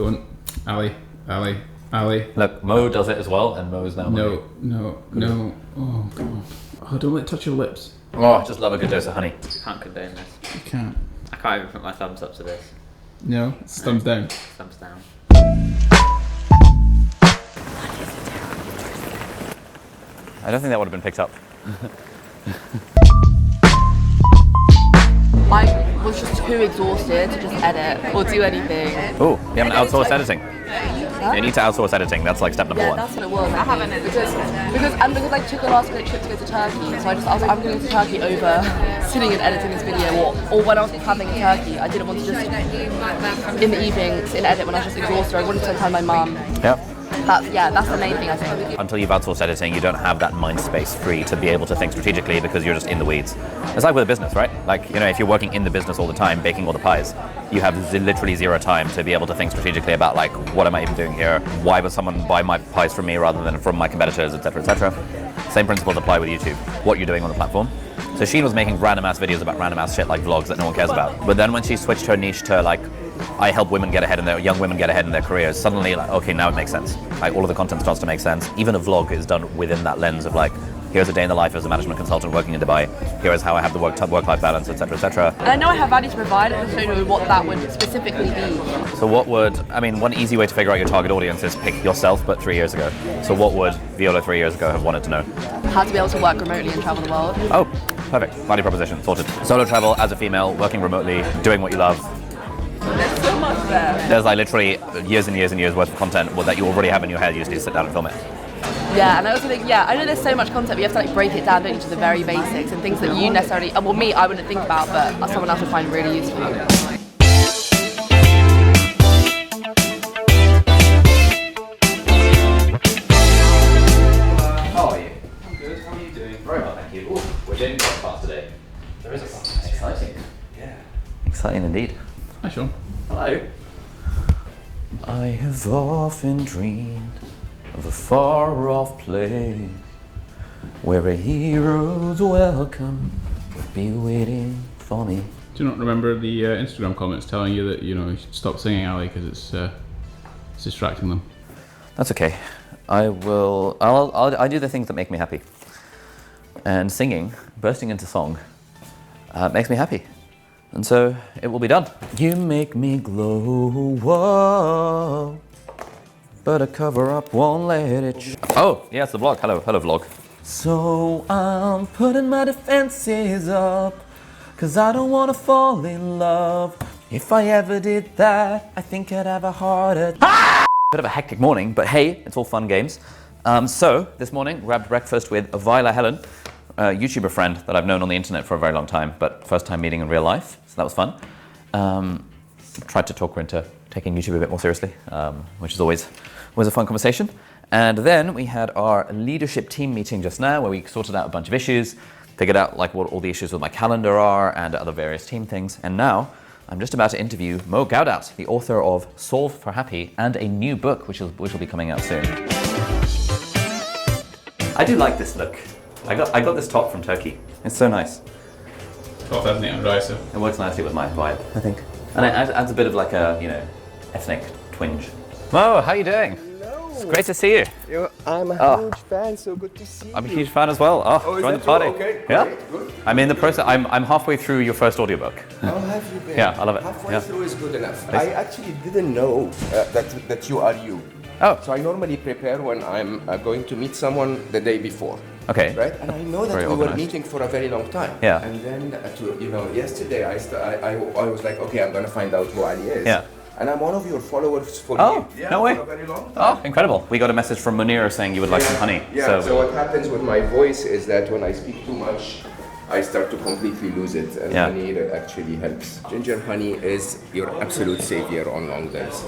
Go on. Ali. Look, Mo does it as well, and Mo's now. No. Oh, God. Oh, don't let it touch your lips. Oh, I just love a good dose of honey. Can't condone this. You can't. I can't even put my thumbs up to this. No, it's thumbs down. Thumbs down. I don't think that would have been picked up. I was just too exhausted to just edit or do anything. Oh, you haven't outsourced editing. You need to outsource editing. That's like step number one. That's what it was. I haven't because I took a last minute trip to go to Turkey, so I was like, I'm going to Turkey over sitting and editing this video, or when I was traveling in Turkey, I didn't want to just in the evening sit and edit when I was just exhausted. I wanted to spend time with my mum. Yep. That's the main thing I think. Until you've outsourced editing, you don't have that mind space free to be able to think strategically because you're just in the weeds. It's like with a business, right? Like, you know, if you're working in the business all the time, baking all the pies, you have literally zero time to be able to think strategically about, like, what am I even doing here? Why would someone buy my pies from me rather than from my competitors, etc., etc. Same principles apply with YouTube. What you're doing on the platform. So Sheen was making random ass videos about random ass shit like vlogs that no one cares about. But then when she switched her niche to like, I help women get ahead in young women get ahead in their careers, suddenly like, okay, now it makes sense. Like all of the content starts to make sense. Even a vlog is done within that lens of like, here's a day in the life as a management consultant working in Dubai. Here is how I have the work-life balance, etc., etc. And I know I have value to provide, I just don't know what that would specifically be. So one easy way to figure out your target audience is pick yourself, but 3 years ago. So what would Viola 3 years ago have wanted to know? How to be able to work remotely and travel the world. Oh, perfect. Value proposition, sorted. Solo travel as a female, working remotely, doing what you love. There's so much there. There's like literally years and years and years worth of content that you already have in your head. You just need to sit down and film it. Yeah, and I also think, I know there's so much content, but you have to like break it down, don't you, to the very basics and things that you necessarily, well, me, I wouldn't think about, but someone else would find really useful. How are you? I'm good. How are you doing? Very well, thank you. Ooh, we're doing a podcast today. There is a podcast. Exciting. Yeah. Exciting indeed. Hi, Sean. Hello. I have often dreamed of a far-off place where a hero's welcome would be waiting for me. Do you not remember the Instagram comments telling you that, you should stop singing, Ali, because it's distracting them? That's okay. I do the things that make me happy. And singing, bursting into song, makes me happy. And so it will be done. You make me glow, whoa, but a cover-up won't let it Oh, yeah, it's the vlog. Hello vlog. So I'm putting my defenses up, 'cause I don't wanna fall in love. If I ever did that, I think I'd have a heart attack. Bit of a hectic morning, but hey, it's all fun games. So this morning, grabbed breakfast with Viola Helen, a YouTuber friend that I've known on the internet for a very long time, but first time meeting in real life, so that was fun. Tried to talk her into taking YouTube a bit more seriously, which is always a fun conversation. And then we had our leadership team meeting just now, where we sorted out a bunch of issues, figured out like what all the issues with my calendar are and other various team things. And now I'm just about to interview Mo Gawdat, the author of Solve for Happy and a new book which will be coming out soon. I do like this look. I got this top from Turkey. It's so nice. Top, hasn't it, on dry, so. It works nicely with my vibe, I think. And it adds a bit of like a, ethnic twinge. Mo, how you doing? Hello. It's great to see you. I'm a huge fan, so good to see you. I'm a huge fan as well. is join the that party. true? Okay, Yeah. good. I'm in the process. I'm halfway through your first audiobook. How have you been? Yeah, I love it. Halfway Yeah. through is good enough. Nice. I actually didn't know that you are you. Oh. So I normally prepare when I'm going to meet someone the day before. Okay. Right? And I know that Very we were organized. meeting for a very long time. Yeah. And then, yesterday I was like, okay, I'm going to find out who Ali is. Yeah. And I'm one of your followers for no way. for a very long time. Oh, incredible. We got a message from Munir saying you would like some honey. Yeah, so what happens with my voice is that when I speak too much, I start to completely lose it, and Yeah. honey actually helps. Ginger honey is your absolute savior on long days.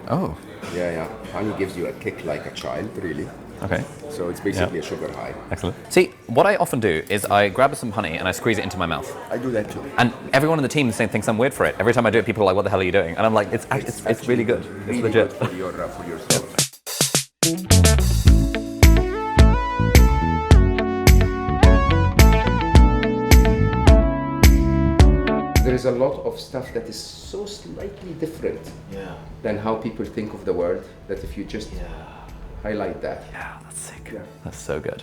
Oh, Yeah. Honey gives you a kick like a child, really. okay. So it's basically a sugar high. Excellent. See, what I often do is I grab some honey and I squeeze it into my mouth. I do that too. And everyone in the team thinks I'm weird for it. Every time I do it, people are like, what the hell are you doing? And I'm like, it's really good. It's Really legit. good for your soul. There is a lot of stuff that is so slightly different than how people think of the world, that if you just highlight that. Yeah, that's sick. Yeah. That's so good.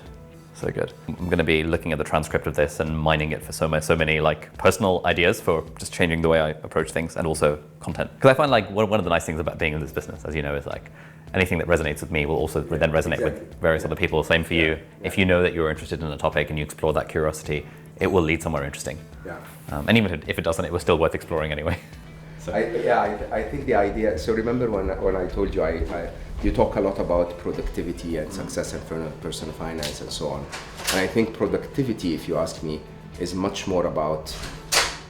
So good. I'm going to be looking at the transcript of this and mining it for so many like personal ideas for just changing the way I approach things, and also content. Because I find like one of the nice things about being in this business, as you know, is like anything that resonates with me will also then resonate with various other people. Same for you. If you know that you're interested in a topic and you explore that curiosity, it will lead somewhere interesting. Yeah. And even if it doesn't, it was still worth exploring anyway. So. I think the idea, so remember when I told you you talk a lot about productivity and success and personal finance and so on. And I think productivity, if you ask me, is much more about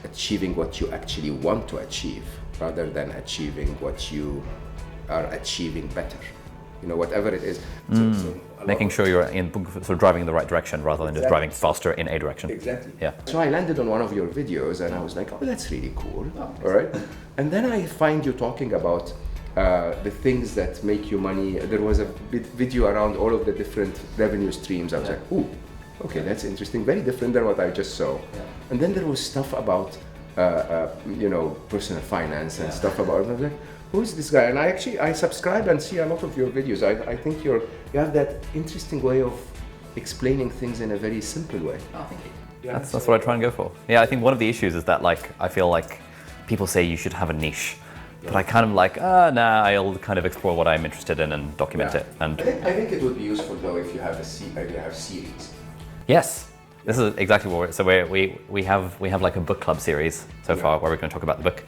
achieving what you actually want to achieve rather than achieving what you are achieving better. You know, whatever it is. So making sure you're sort of driving in the right direction rather than just driving faster in a direction. Exactly. Yeah. So I landed on one of your videos and I was like, oh, that's really cool. All right. And then I find you talking about the things that make you money. There was a video around all of the different revenue streams. I was like, ooh, okay, that's interesting. Very different than what I just saw. Yeah. And then there was stuff about, personal finance and stuff about it. I was like, who is this guy? And I subscribe and see a lot of your videos. I think you have that interesting way of explaining things in a very simple way. Oh, thank you. Yeah, that's what I try and go for. Yeah, I think one of the issues is that like I feel like people say you should have a niche, but I kind of like, I'll kind of explore what I'm interested in and document it. And I think it would be useful though if you have series. Yes, this is exactly what we have like a book club series so far where we're going to talk about the book.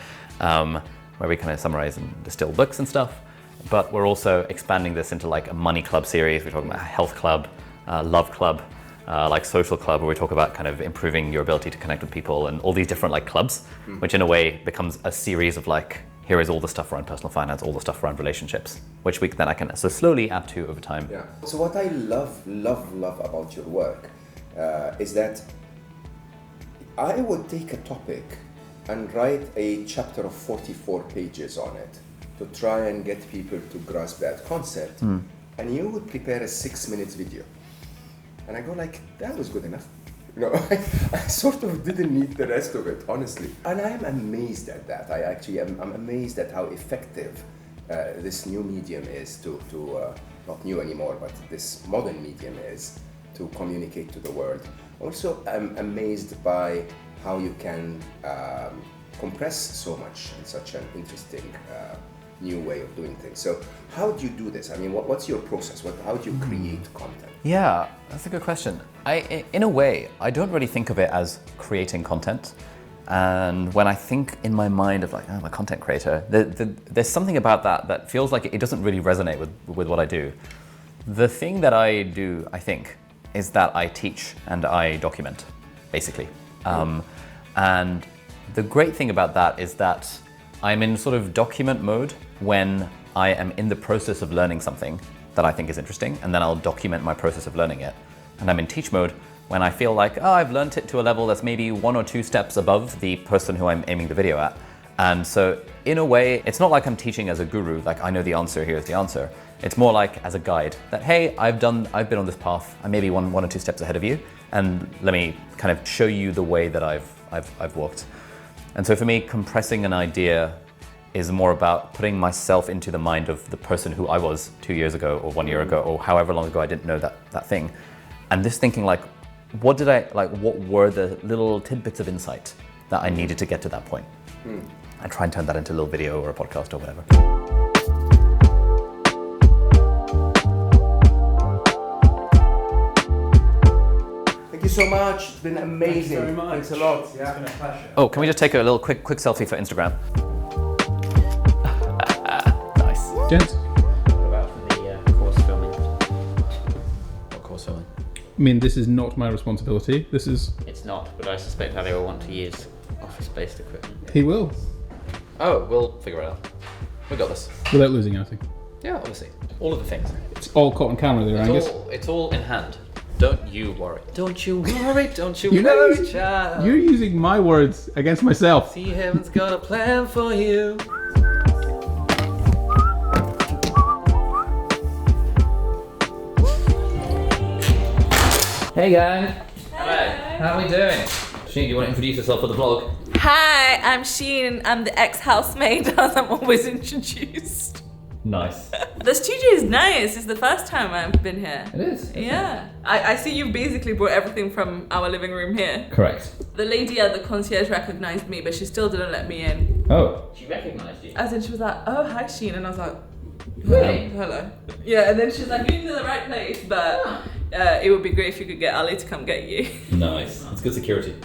Where we kind of summarize and distill books and stuff, but we're also expanding this into like a money club series. We're talking about a health club, love club, like social club, where we talk about kind of improving your ability to connect with people and all these different like clubs, which in a way becomes a series of like, here is all the stuff around personal finance, all the stuff around relationships, which I can so slowly add to over time. Yeah. So what I love about your work is that I would take a topic and write a chapter of 44 pages on it to try and get people to grasp that concept. And you would prepare a 6-minute video. And I go like, that was good enough. You know, I sort of didn't need the rest of it, honestly. And I'm amazed at that. I'm amazed at how effective this new medium is to not new anymore, but this modern medium is to communicate to the world. Also, I'm amazed by how you can compress so much in such an interesting new way of doing things. So how do you do this? I mean, what's your process? How do you create content? Yeah, that's a good question. In a way, I don't really think of it as creating content. And when I think in my mind of like, I'm a content creator, there's something about that feels like it doesn't really resonate with what I do. The thing that I do, I think, is that I teach and I document, basically. And the great thing about that is that I'm in sort of document mode when I am in the process of learning something that I think is interesting, and then I'll document my process of learning it. And I'm in teach mode when I feel like, I've learned it to a level that's maybe 1 or 2 steps above the person who I'm aiming the video at. And so in a way, it's not like I'm teaching as a guru, like I know the answer, here's the answer. It's more like as a guide that, hey, I've been on this path, I may be one or 2 steps ahead of you, and let me kind of show you the way that I've walked. And so for me, compressing an idea is more about putting myself into the mind of the person who I was 2 years ago or 1 year ago or however long ago I didn't know that thing. And just thinking like, what were the little tidbits of insight that I needed to get to that point? And try and turn that into a little video or a podcast or whatever. Thank you so much. It's been amazing. Thank you very much. Thanks a lot. It's been a pleasure. Oh, can we just take a little quick selfie for Instagram? Nice. Gents, What about for the course filming? What course filming? I mean, this is not my responsibility. This is... It's not, but I suspect Ali will want to use office-based equipment. He will, Oh, we'll figure it out. We got this. without losing anything. Yeah, obviously. All of the things. It's all caught on camera there, Angus. It's all in hand. Don't you worry. Don't you worry, don't you You're not worry, using- child. You're using my words against myself. See, heaven's got a plan for you. Hey gang. Hello. How are we doing? Sheen, do you want to introduce yourself for the vlog? Hi, I'm Sheen. I'm the ex-housemaid, as I'm always introduced. Nice. The studio is nice. It's the first time I've been here. It is. Yeah. I see you basically brought everything from our living room here. Correct. The lady at the concierge recognized me, but she still didn't let me in. Oh. She recognised you. As in, she was like, "Oh, hi, Sheen," and I was like, "Really? Hello." Yeah, and then she's like, "You're in the right place, but it would be great if you could get Ali to come get you." Nice. It's good security.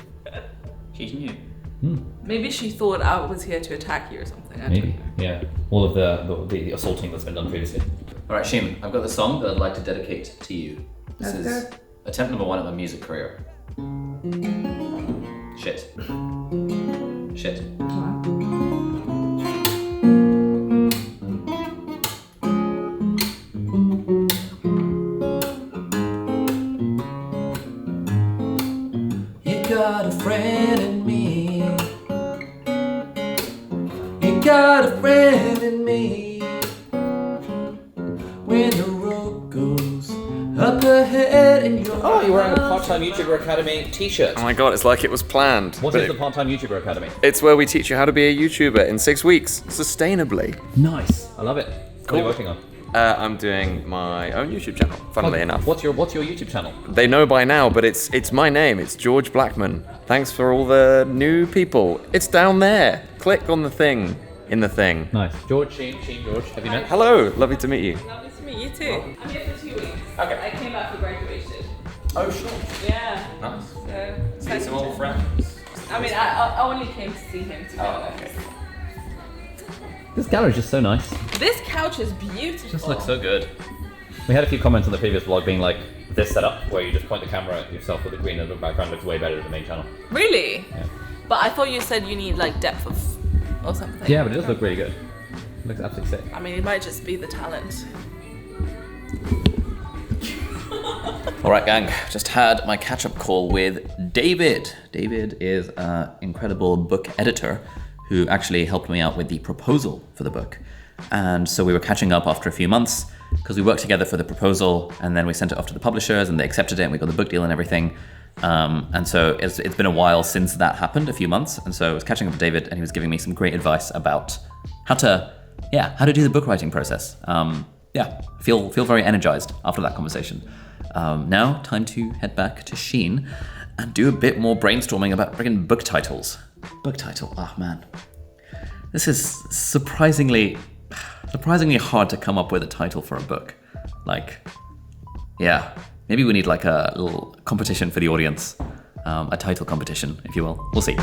She's new. Maybe she thought I was here to attack you or something. I don't know. Yeah. All of the assaulting that's been done previously. All right, Sheen, I've got the song that I'd like to dedicate to you. This is attempt number 1 of my music career. Shit. Shit. You got a friend in me. You got a friend in me. When the road goes up ahead and you're You're wearing a Part-Time YouTuber Academy t-shirt. Oh my god, it's like it was planned. What is the Part-Time YouTuber Academy? It's where we teach you how to be a YouTuber in 6 weeks, sustainably. Nice. I love it. What are you working on? I'm doing my own YouTube channel, funnily enough. What's your YouTube channel? They know by now, but it's my name. It's George Blackman. Thanks for all the new people. It's down there. Click on the thing. In the thing. Nice. George, Sheen, George. Have you met? Hello, lovely to meet you. Lovely to meet you too. I'm here for 2 weeks. Okay. I came back for graduation. Oh, sure. Yeah. Nice. So, Some old friends. I mean, I only came to see him, to be honest. This gallery's just so nice. This couch is beautiful. Just looks so good. We had a few comments on the previous vlog being like, this setup, where you just point the camera at yourself with the green in the background, looks way better than the main channel. Really? Yeah. But I thought you said you need like depth of or something. Yeah, but it does look really good. It looks absolutely sick. I mean, it might just be the talent. Alright gang, just had my catch-up call with David. David is an incredible book editor who actually helped me out with the proposal for the book. And so we were catching up after a few months because we worked together for the proposal and then we sent it off to the publishers and they accepted it and we got the book deal and everything. And so it's been a while since that happened, a few months. And so I was catching up with David and he was giving me some great advice about how to do the book writing process. Feel very energized after that conversation. Now, time to head back to Sheen and do a bit more brainstorming about friggin' book titles. Book title, oh man. This is surprisingly hard to come up with a title for a book. Maybe we need like a little competition for the audience. A title competition, if you will. We'll see.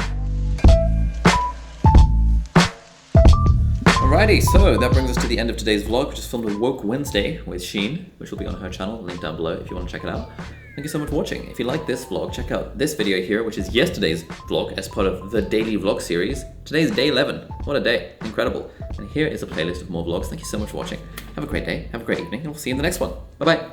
Alrighty, so that brings us to the end of today's vlog, which is filmed on Woke Wednesday with Sheen, which will be on her channel, link down below if you want to check it out. Thank you so much for watching. If you like this vlog, check out this video here, which is yesterday's vlog as part of the daily vlog series. Today's day 11. What a day. Incredible. And here is a playlist of more vlogs. Thank you so much for watching. Have a great day, have a great evening, and we'll see you in the next one. Bye-bye.